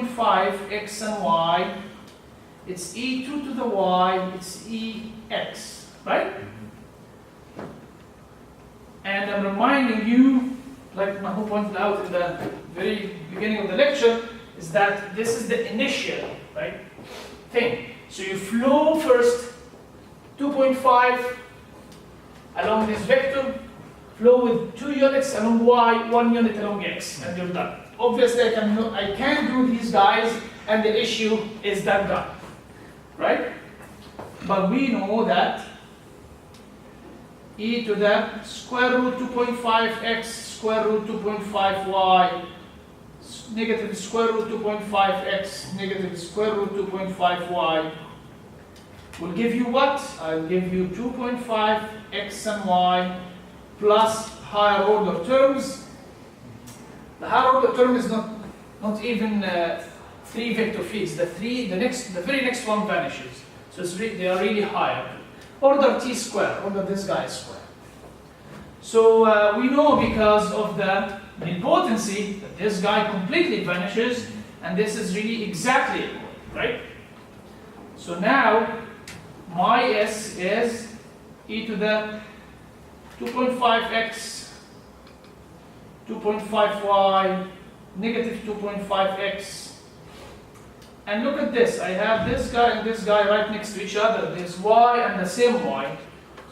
2.5 x and y. It's e2 to the y, it's ex, right? And I'm reminding you, like Mahu pointed out in the very beginning of the lecture, is that this is the initial, right, thing. So you flow first 2.5 along this vector, flow with 2 units along y, 1 unit along x, and you're done. Obviously, I can do these guys, and the issue is that guy, right? But we know that e to the square root 2.5x square root 2.5y negative square root 2.5x negative square root 2.5y will give you what? I'll give you 2.5x and y plus higher order terms. The higher order term is not even 3 vector fields. The very next one vanishes. So they are really higher. Order t square, order this guy square. So we know because of the nilpotency that this guy completely vanishes, and this is really exactly equal, right? So now my s is e to the 2.5x, 2.5y, negative 2.5x. And look at this, I have this guy and this guy right next to each other. There's y and the same y.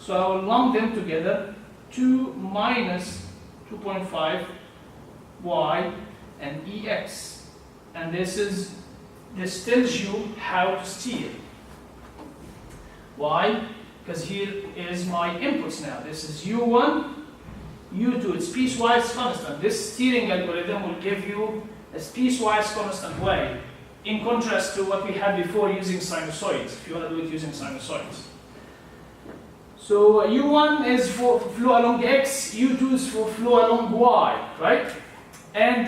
So I will lump them together, 2 minus 2.5 y and ex. And this tells you how to steer. Why? Because here is my inputs now. This is u1, u2. It's piecewise constant. This steering algorithm will give you a piecewise constant way, in contrast to what we had before using sinusoids, if you want to do it using sinusoids. So u1 is for flow along x, u2 is for flow along y, right? And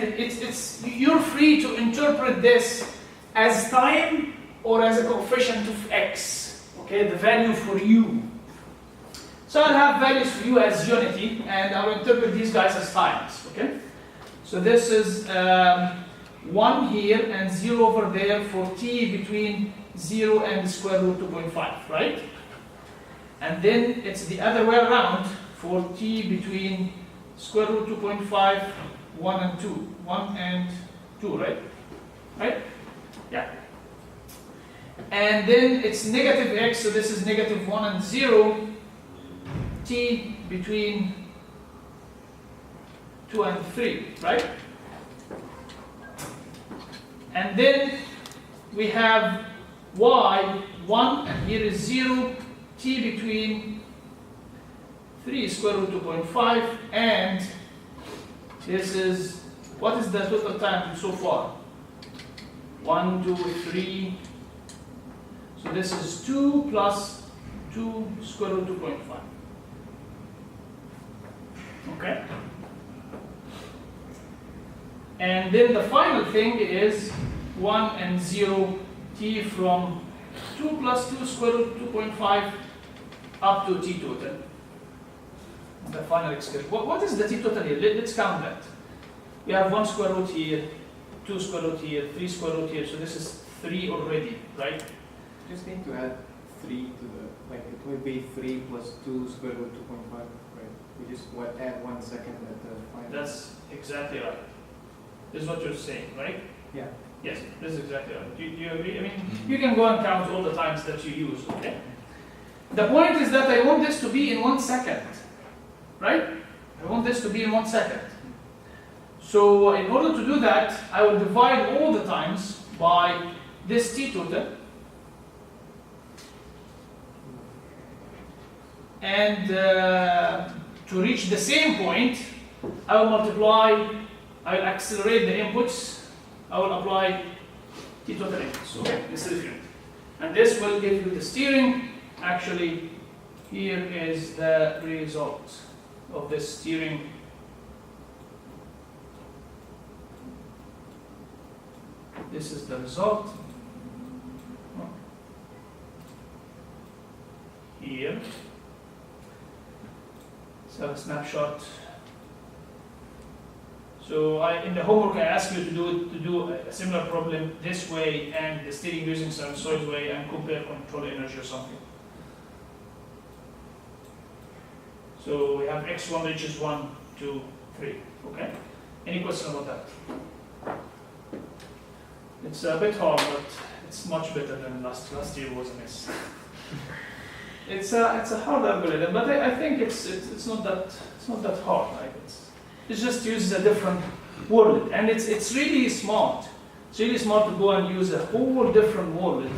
you're free to interpret this as time or as a coefficient of x, okay, the value for u. So I'll have values for u as unity, and I'll interpret these guys as times, okay? So this is 1 here and 0 over there for t between 0 and square root 2.5, right? And then it's the other way around for t between square root 2.5, 1 and 2. 1 and 2, right? Right? Yeah. And then it's negative x, so this is negative 1 and 0. T between 2 and 3, right? And then we have y, 1, and here is 0, t between 3 square root 2.5, and this is, what is the total time so far? 1, 2, 3, so this is 2 plus 2 square root 2.5. Okay? And then the final thing is 1 and 0, t from 2 plus 2 square root 2.5 up to t total. The final expression. What is the t total here? Let's count that. We have 1 square root here, 2 square root here, 3 square root here, so this is 3 already, right? Just need to add 3 to the, like it will be 3 plus 2 square root 2.5, right? We just add 1 second at the final. That's exactly right. This is what you're saying, right? Yeah. Yes, this is exactly right. Do you agree? I mean, you can go and count all the times that you use, okay? The point is that I want this to be in 1 second, right? I want this to be in 1 second. So in order to do that, I will divide all the times by this t total. And to reach the same point, I will I will accelerate the inputs, I will apply t total inputs, okay? This is different. And this will give you the steering. Actually, here is the result of this steering. This is the result. Here. So a snapshot. So in the homework, I asked you to do a similar problem this way and the steering using sinusoid way and compare control energy or something. So we have x1 reaches 1, 2, 3. Okay? Any question about that? It's a bit hard, but it's much better than last year was a mess. It's a hard algorithm, but I think it's not that hard. Like it just uses a different word, and it's really smart. It's really smart to go and use a whole different word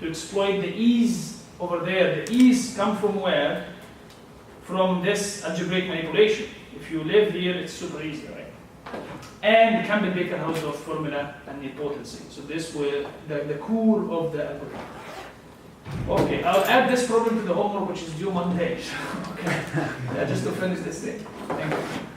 to exploit the ease over there. The ease come from where? From this algebraic manipulation. If you live here, it's super easy, right? And Campbell-Baker-Hausdorff formula and nilpotency. So this will the core of the algorithm. Okay, I'll add this problem to the homework, which is due Monday. Okay, just to finish this thing. Thank you.